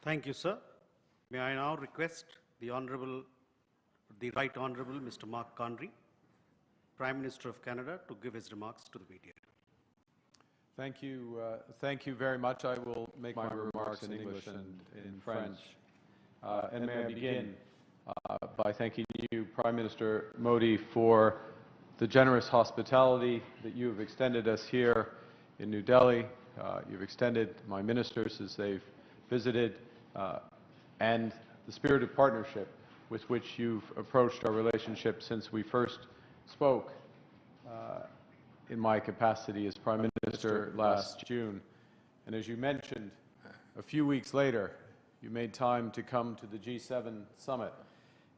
Thank you, sir. May I now request the Right Honorable Mr. Mark Conry, Prime Minister of Canada, to give his remarks to the media. Thank you very much. I will make my remarks in English and in French. And may I begin by thanking you, Prime Minister Modi, for the generous hospitality that you have extended us here in New Delhi. You've extended my ministers as they've visited, and the spirit of partnership with which you've approached our relationship since we first spoke in my capacity as Prime Minister last June. And as you mentioned, a few weeks later, you made time to come to the G7 summit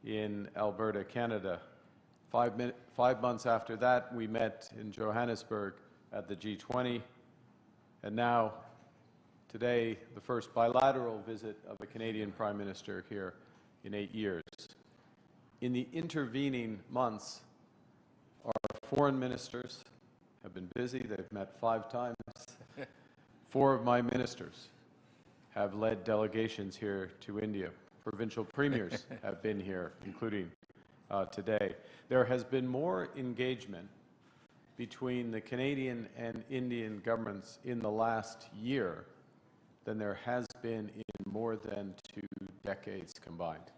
in Alberta, Canada. 5 months after that, we met in Johannesburg at the G20, and now, today, the first bilateral visit of a Canadian Prime Minister here in 8 years. In the intervening months, our foreign ministers have been busy. They've met 5 times. 4 of my ministers have led delegations here to India. Provincial premiers have been here, including today. There has been more engagement between the Canadian and Indian governments in the last year than there has been in more than 2 decades combined.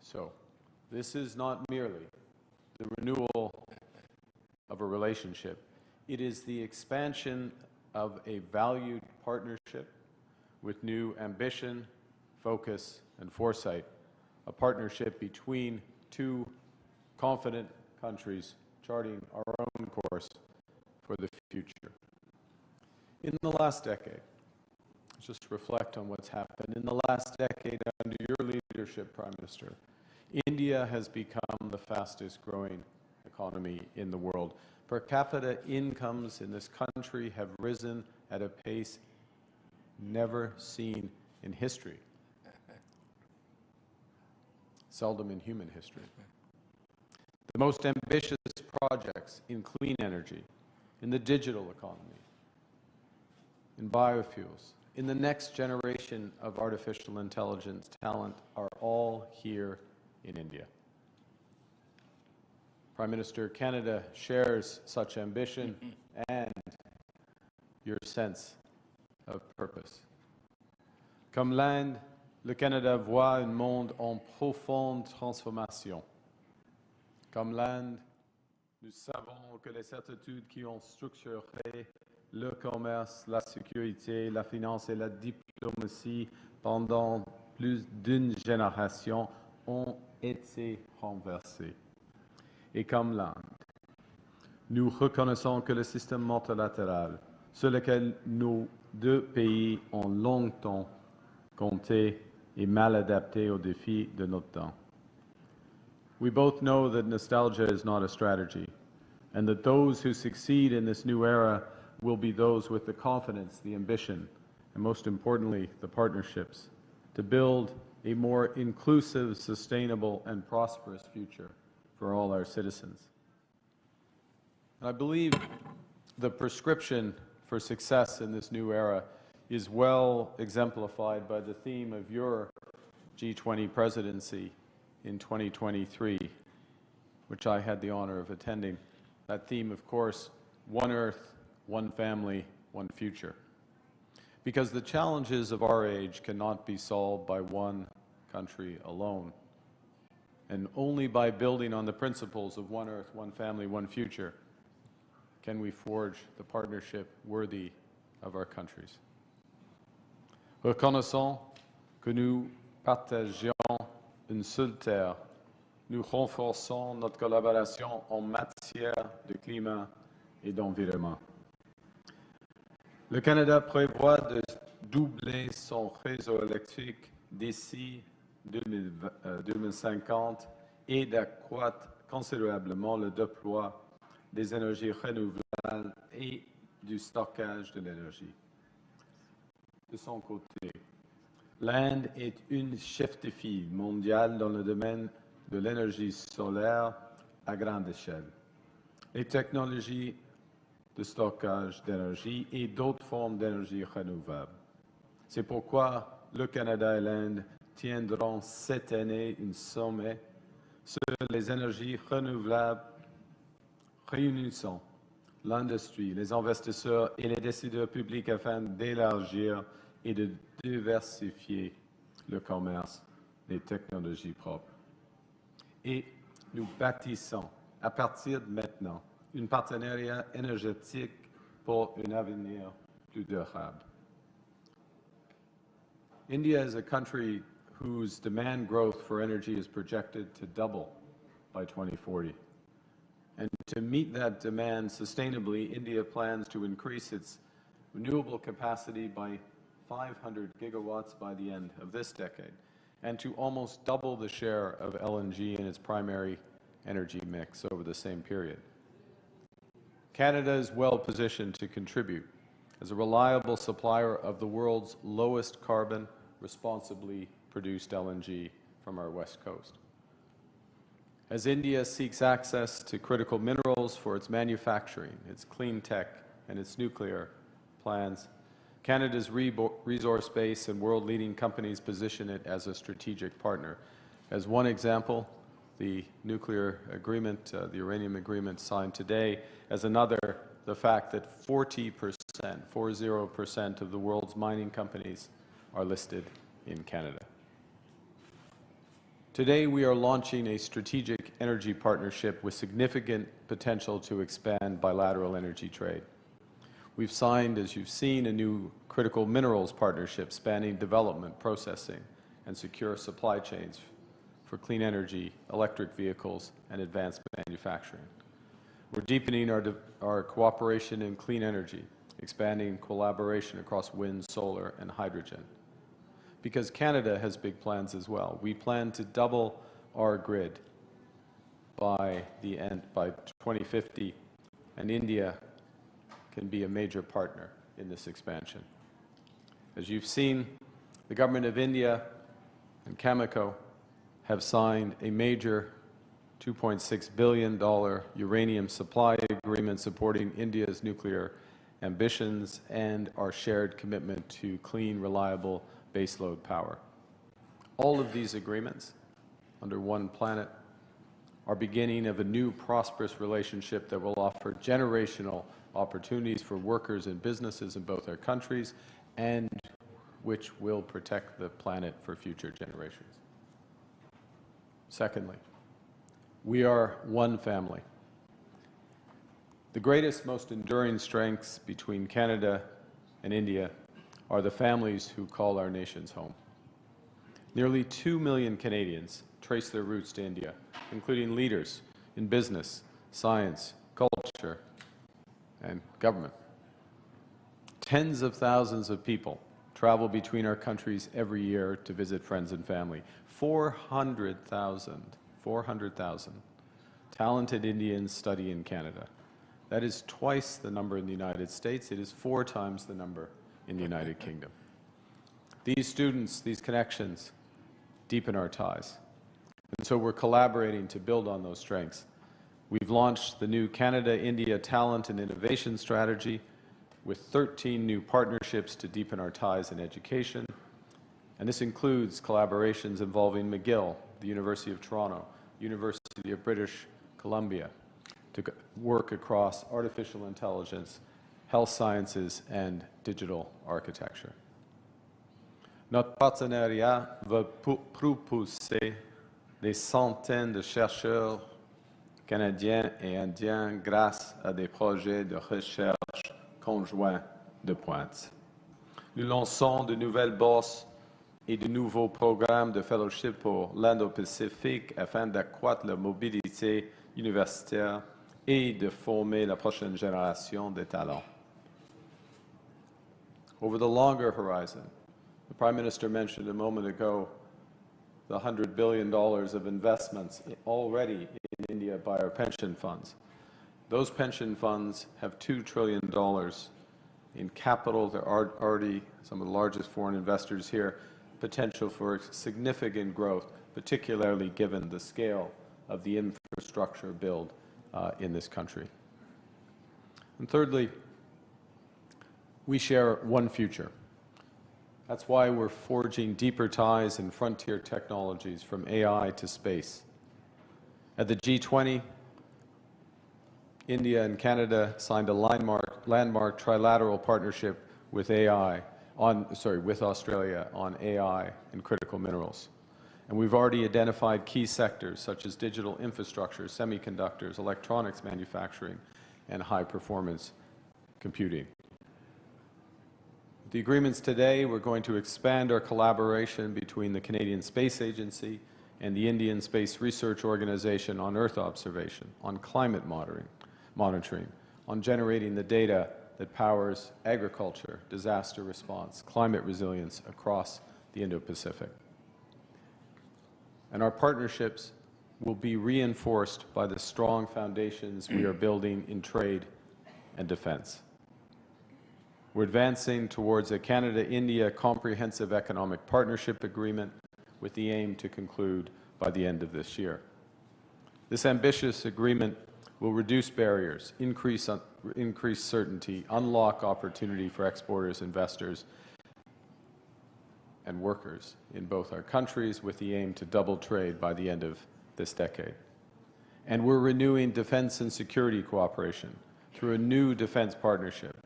So, this is not merely the renewal of a relationship. It is the expansion of a valued partnership with new ambition, focus, and foresight. A partnership between 2 confident countries charting our own course for the future. In the last decade, let's just reflect on what's happened. In the last decade, under your leadership, Prime Minister, India has become the fastest growing economy in the world. Per capita incomes in this country have risen at a pace never seen in history, seldom in human history. The most ambitious projects in clean energy, in the digital economy, in biofuels, in the next generation of artificial intelligence talent are all here in India. Prime Minister, Canada shares such ambition and your sense of purpose. Comme l'Inde, le Canada voit un monde en profonde transformation. Comme l'Inde, nous savons que les certitudes qui ont structuré le commerce, la sécurité, la finance et la diplomatie pendant plus d'une génération ont été renversées. Et comme l'Inde, nous reconnaissons que le système multilatéral sur lequel nos 2 pays ont longtemps compté est mal adapté aux défis de notre temps. We both know that nostalgia is not a strategy, and that those who succeed in this new era will be those with the confidence, the ambition, and most importantly, the partnerships to build a more inclusive, sustainable, and prosperous future for all our citizens. And I believe the prescription for success in this new era is well exemplified by the theme of your G20 presidency in 2023, which I had the honor of attending. That theme, of course, One Earth, One Family, One Future. Because the challenges of our age cannot be solved by one country alone. And only by building on the principles of One Earth, One Family, One Future can we forge the partnership worthy of our countries. Reconnaissons que nous partageons une seule terre, nous renforçons notre collaboration en matière de climat et d'environnement. Le Canada prévoit de doubler son réseau électrique d'ici 2050 et d'accroître considérablement le déploiement des énergies renouvelables et du stockage de l'énergie. De son côté, l'Inde est une chef de file mondiale dans le domaine de l'énergie solaire à grande échelle. Les technologies de stockage d'énergie et d'autres formes d'énergie renouvelable. C'est pourquoi le Canada et l'Inde tiendront cette année un sommet sur les énergies renouvelables réunissant l'industrie, les investisseurs et les décideurs publics afin d'élargir et de diversifier le commerce des technologies propres. Et nous bâtissons à partir de maintenant un partenariat énergétique pour un avenir plus durable. India is a country whose demand growth for energy is projected to double by 2040. And to meet that demand sustainably, India plans to increase its renewable capacity by 500 gigawatts by the end of this decade, and to almost double the share of LNG in its primary energy mix over the same period. Canada is well positioned to contribute as a reliable supplier of the world's lowest carbon, responsibly produced LNG from our west coast. As India seeks access to critical minerals for its manufacturing, its clean tech, and its nuclear plans, Canada's resource base and world-leading companies position it as a strategic partner. As one example, the nuclear agreement, the uranium agreement signed today. As another, the fact that 40% of the world's mining companies are listed in Canada. Today, we are launching a strategic energy partnership with significant potential to expand bilateral energy trade. We've signed, as you've seen, a new critical minerals partnership spanning development, processing, and secure supply chains for clean energy, electric vehicles, and advanced manufacturing. We're deepening our cooperation in clean energy, expanding collaboration across wind, solar, and hydrogen. Because Canada has big plans as well. We plan to double our grid by 2050, and India can be a major partner in this expansion. As you've seen, the Government of India and Cameco have signed a major $2.6 billion uranium supply agreement supporting India's nuclear ambitions and our shared commitment to clean, reliable baseload power. All of these agreements, under one planet, are beginning of a new prosperous relationship that will offer generational opportunities for workers and businesses in both our countries, and which will protect the planet for future generations. Secondly, we are one family. The greatest, most enduring strengths between Canada and India are the families who call our nations home. Nearly 2 million Canadians trace their roots to India, including leaders in business, science, culture, and government. Tens of thousands of people travel between our countries every year to visit friends and family. 400,000 talented Indians study in Canada. That is twice the number in the United States. It is 4 times the number in the United Kingdom. These students, these connections, deepen our ties. And so we're collaborating to build on those strengths. We've launched the new Canada-India Talent and Innovation Strategy with 13 new partnerships to deepen our ties in education. And this includes collaborations involving McGill, the University of Toronto, University of British Columbia, to work across artificial intelligence, health sciences, and digital architecture. Notre partenariat va propulser des centaines de chercheurs canadiens et indiens grâce à des projets de recherche conjoints de pointe. Nous lançons de nouvelles bourses et de nouveaux programmes de fellowship pour l'Indo-Pacifique afin d'accroître la mobilité universitaire et de former la prochaine génération de talents. Over the longer horizon, the Prime Minister mentioned a moment ago the $100 billion of investments already in India by our pension funds. Those pension funds have $2 trillion in capital. There are already some of the largest foreign investors here, potential for significant growth, particularly given the scale of the infrastructure build in this country. And thirdly, we share one future. That's why we're forging deeper ties in frontier technologies from AI to space. At the G20, India and Canada signed a landmark trilateral partnership with with Australia on AI and critical minerals. And we've already identified key sectors such as digital infrastructure, semiconductors, electronics manufacturing, and high-performance computing. With the agreements today, we're going to expand our collaboration between the Canadian Space Agency and the Indian Space Research Organization on Earth observation, on climate monitoring, on generating the data that powers agriculture, disaster response, climate resilience across the Indo-Pacific. And our partnerships will be reinforced by the strong foundations we are building in trade and defense. We're advancing towards a Canada-India Comprehensive Economic Partnership Agreement with the aim to conclude by the end of this year. This ambitious agreement will reduce barriers, increase certainty, unlock opportunity for exporters, investors, and workers in both our countries with the aim to double trade by the end of this decade. And we're renewing defense and security cooperation through a new defense partnership,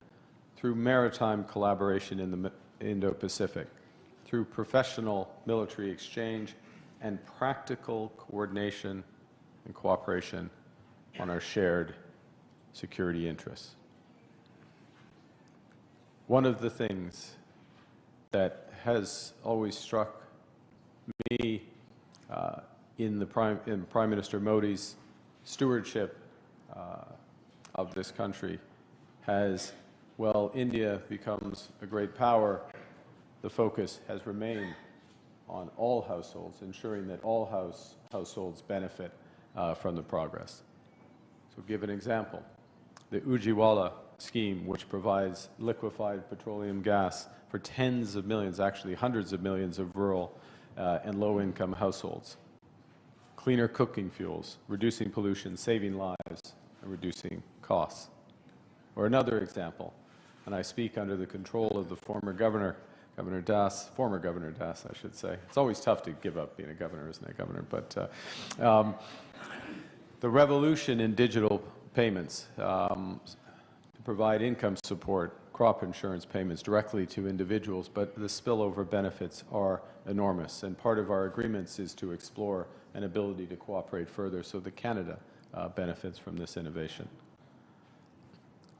through maritime collaboration in the Indo-Pacific, through professional military exchange, and practical coordination and cooperation on our shared security interests. One of the things that has always struck me in Prime Minister Modi's stewardship of this country has, while India becomes a great power, the focus has remained on all households, ensuring that all households benefit from the progress. So give an example. The Ujjiwala scheme, which provides liquefied petroleum gas for tens of millions, actually hundreds of millions of rural and low-income households. Cleaner cooking fuels, reducing pollution, saving lives, and reducing costs. Or another example, and I speak under the control of the former Governor Das, I should say. It's always tough to give up being a governor, isn't it, Governor? But the revolution in digital payments to provide income support, crop insurance payments directly to individuals, but the spillover benefits are enormous. And part of our agreements is to explore an ability to cooperate further so that Canada benefits from this innovation.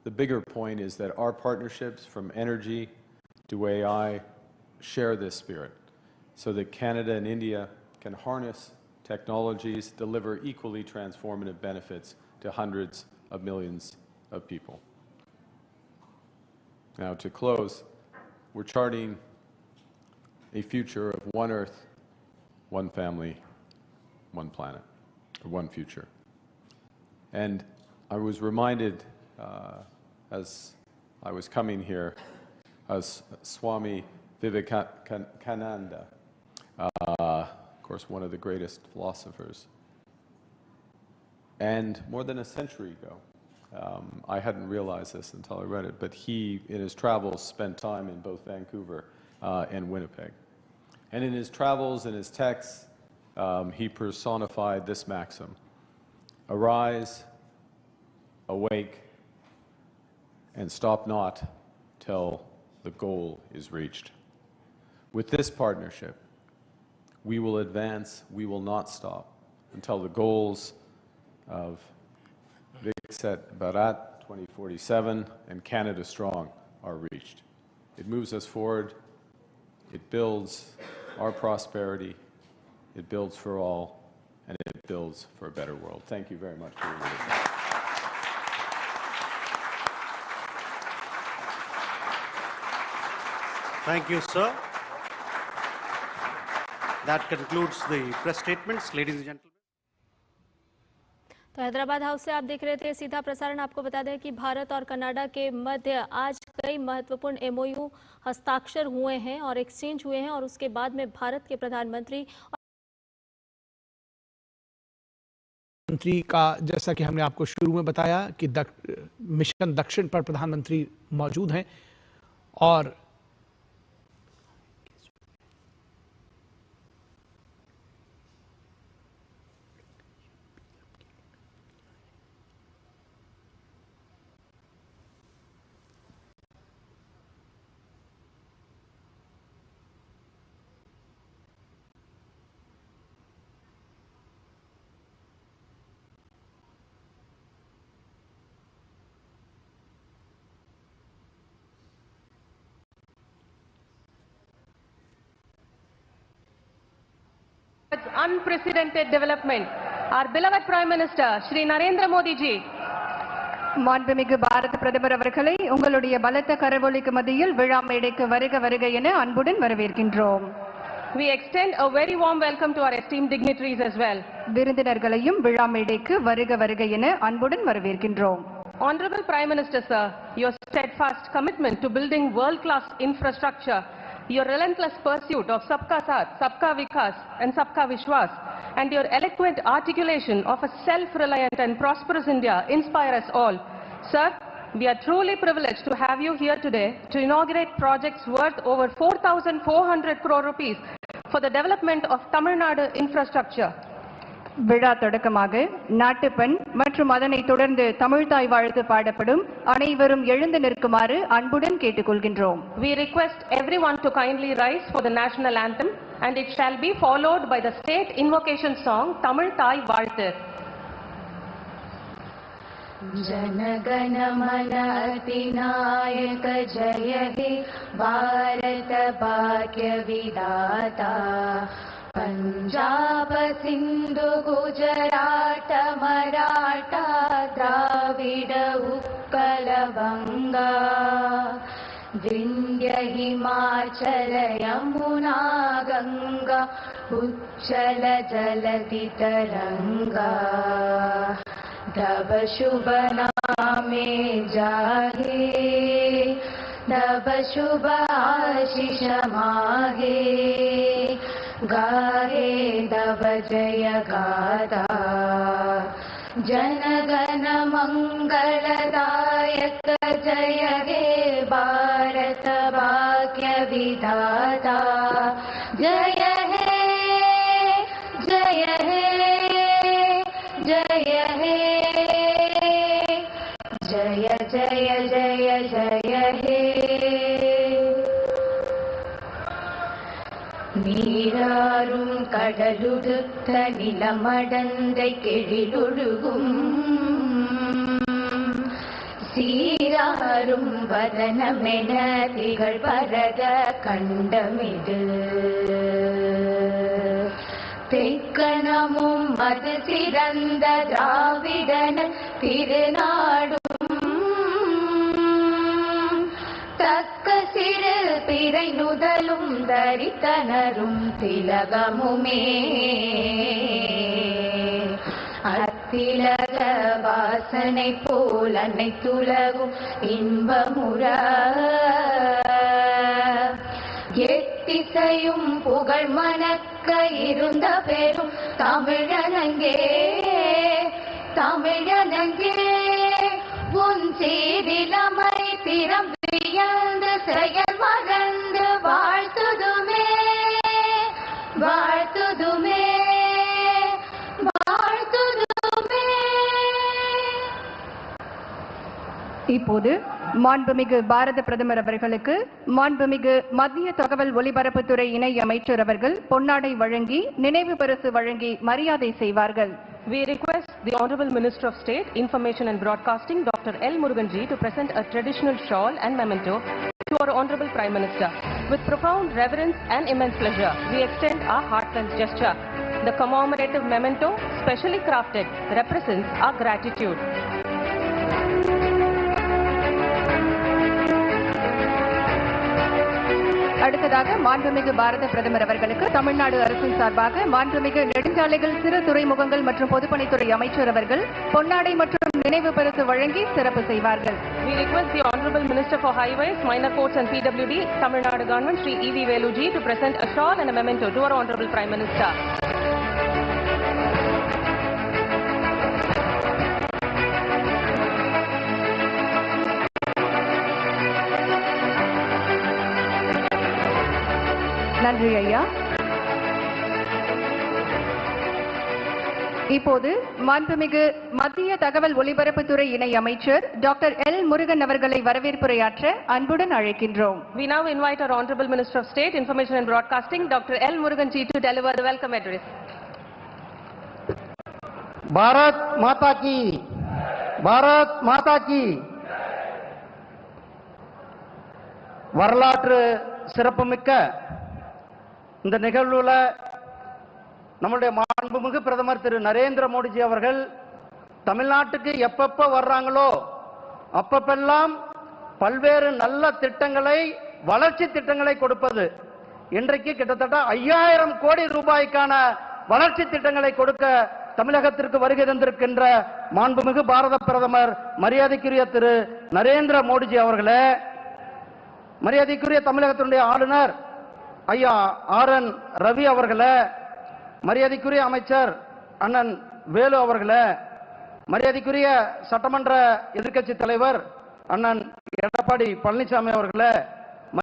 The bigger point is that our partnerships from energy to AI share this spirit so that Canada and India can harness technologies, deliver equally transformative benefits to hundreds of millions of people. Now, to close, we're charting a future of one Earth, one family, one planet, or one future. And I was reminded as I was coming here, as Swami Vivekananda, of course, one of the greatest philosophers. And more than a century ago, I hadn't realized this until I read it, but he, in his travels, spent time in both Vancouver and Winnipeg. And in his travels and his texts, he personified this maxim: arise, awake, and stop not till the goal is reached. With this partnership, we will advance, we will not stop until the goals of Viksit Bharat 2047 and Canada Strong are reached. It moves us forward, it builds our prosperity, it builds for all, and it builds for a better world. Thank you very much for your listening. Thank you, sir. That concludes the press statements, ladies and gentlemen. तो Hyderabad house से आप देख रहे थे सीधा प्रसारण। आपको बता दें कि भारत और कनाडा के मध्य आज कई महत्वपूर्ण एमओयू हस्ताक्षर हुए हैं और एक्सचेंज हुए हैं, और उसके बाद में भारत के प्रधानमंत्री का, जैसा कि हमने आपको शुरू में बताया कि मिशन दक्षिण पर प्रधानमंत्री मौजूद हैं, और unprecedented development. Our beloved Prime Minister, Shri Narendra Modi ji. மாண்புமிகு பாரத பிரதமர் அவர்களை உங்களுடைய பலத்த கரவொலிக்கு மத்தியில் விழா மேடைக்கு வருக வருக என அன்புடன் வரவேற்கின்றோம். We extend a very warm welcome to our esteemed dignitaries as well. விருந்தினர்களையும் விழா மேடைக்கு வருக வருக என அன்புடன் வரவேற்கின்றோம். Honorable Prime Minister, sir, your steadfast commitment to building world-class infrastructure, your relentless pursuit of Sabka Saath, Sabka Vikas and Sabka Vishwas, and your eloquent articulation of a self-reliant and prosperous India inspire us all. Sir, we are truly privileged to have you here today to inaugurate projects worth over 4,400 crore rupees for the development of Tamil Nadu infrastructure. விழா தொடக்கமாக நாட்டுப்பண் மற்றும் அதனை தொடர்ந்து தமிழ் தாய் வாழ்த்து பாடப்படும். அனைவரும் எழுந்து நிற்குமாறு அன்புடன் கேட்டுக்கொள்கின்றோம். We request everyone to kindly rise for the national anthem and it shall be followed by the state invocation song Tamil Thai Vaalthu. जनगण मन अधिनायक जय हे भारत भाग्य विधाता पंजाब सिंधु गुजरात मराठा द्राविड उत्कल बंगा विंध्य हिमाचल यमुना गंगा उच्चल जलधि तरंगा तब शुभ नामे जागे तब शुभ आशीष मागे गाहे तब जय गाथा जनगण मंगलदायक जय हे भारत भाग्य विधाता जय हे जय हे जय हे जय जय जय जय हे நீராரும் கடலுடுத்த நிலமடந்தை கெழிலொழுகும் சீராரும் வதனமென திகழ் பரத கண்டமிடு தெக்கணமும் அது சிறந்த திராவிடன திருநாடும் தக்க சிறு பிறை நுதலும் தரித்தனரும் திலகமுமே அத்திலக வாசனை போல் அனைத்துலகும் இன்பமுற எத்திசையும் புகழ் மணக்க இருந்த பெரும் தமிழனங்கே தமிழனங்கே உன் சீதிலமை திறம் வியந்து செயல் மறந்து வாழ்த்துதுமே வாழ்த்துதுமே வாழ்த்துதுமே. இப்போது மாண்புமிகு பாரத பிரதமர் அவர்களுக்கு மாண்புமிகு மத்திய தகவல் ஒலிபரப்புத்துறை இணை அமைச்சர் அவர்கள் பொன்னாடை வழங்கி நினைவு பரிசு வழங்கி மரியாதை செய்வார்கள். We request the Honorable Minister of State, Information and Broadcasting, Dr. L. Murugan ji, to present a traditional shawl and memento to our Honorable Prime Minister. With profound reverence and immense pleasure, we extend our heartfelt gesture. The commemorative memento, specially crafted, represents our gratitude. அடுத்ததாக மாண்புமிகு பாரத பிரதமர் அவர்களுக்கு தமிழ்நாடு அரசின் சார்பாக மாண்புமிகு நெடுஞ்சாலைகள் சிறு துறைமுகங்கள் மற்றும் பொதுப்பணித்துறை அமைச்சர் அவர்கள் பொன்னாடை மற்றும் நினைவு பரிசு வழங்கி சிறப்பு செய்வார்கள். We request the Honorable Minister for Highways, Minor Courts and PWD, Tamil Nadu Government, Shri E.V. Veluji, to present a shawl and a memento to our Honorable Prime Minister. நன்றி ஐயா. இப்போது மாண்புமிகு மத்திய தகவல் ஒலிபரப்புத்துறை இணை அமைச்சர் டாக்டர் எல் முருகன் அவர்களை வரவேற்புரையாற்ற அன்புடன் அழைக்கின்றோம். We now invite our Honorable Minister of State, Information and Broadcasting, Dr. L. Murugan ji, to deliver the welcome address. Bharat माता की, भारत माता की. வரலாற்று சிறப்புமிக்க இந்த நிகழ்வுல நம்முடைய மாண்புமிகு பிரதமர் திரு நரேந்திர மோடிஜி அவர்கள் தமிழ்நாட்டுக்கு எப்பப்ப வர்றாங்களோ அப்பப்பெல்லாம் பல்வேறு நல்ல திட்டங்களை, வளர்ச்சி திட்டங்களை கொடுப்பது. இன்றைக்கு கிட்டத்தட்ட 5000 கோடி ரூபாய்க்கான வளர்ச்சி திட்டங்களை கொடுக்க தமிழகத்திற்கு வருகை தந்திருக்கின்ற மாண்புமிகு பாரத பிரதமர் மரியாதைக்குரிய திரு நரேந்திர மோடிஜி அவர்களே, மரியாதைக்குரிய தமிழகத்தினுடைய ஆளுநர் ஐயா RN ரவி அவர்களே, மரியாதைக்குரிய அமைச்சர் அண்ணன் வேலு அவர்களே, மரியாதைக்குரிய சட்டமன்ற எதிர்க்கட்சி தலைவர் அண்ணன் எடப்பாடி பழனிசாமி அவர்களே,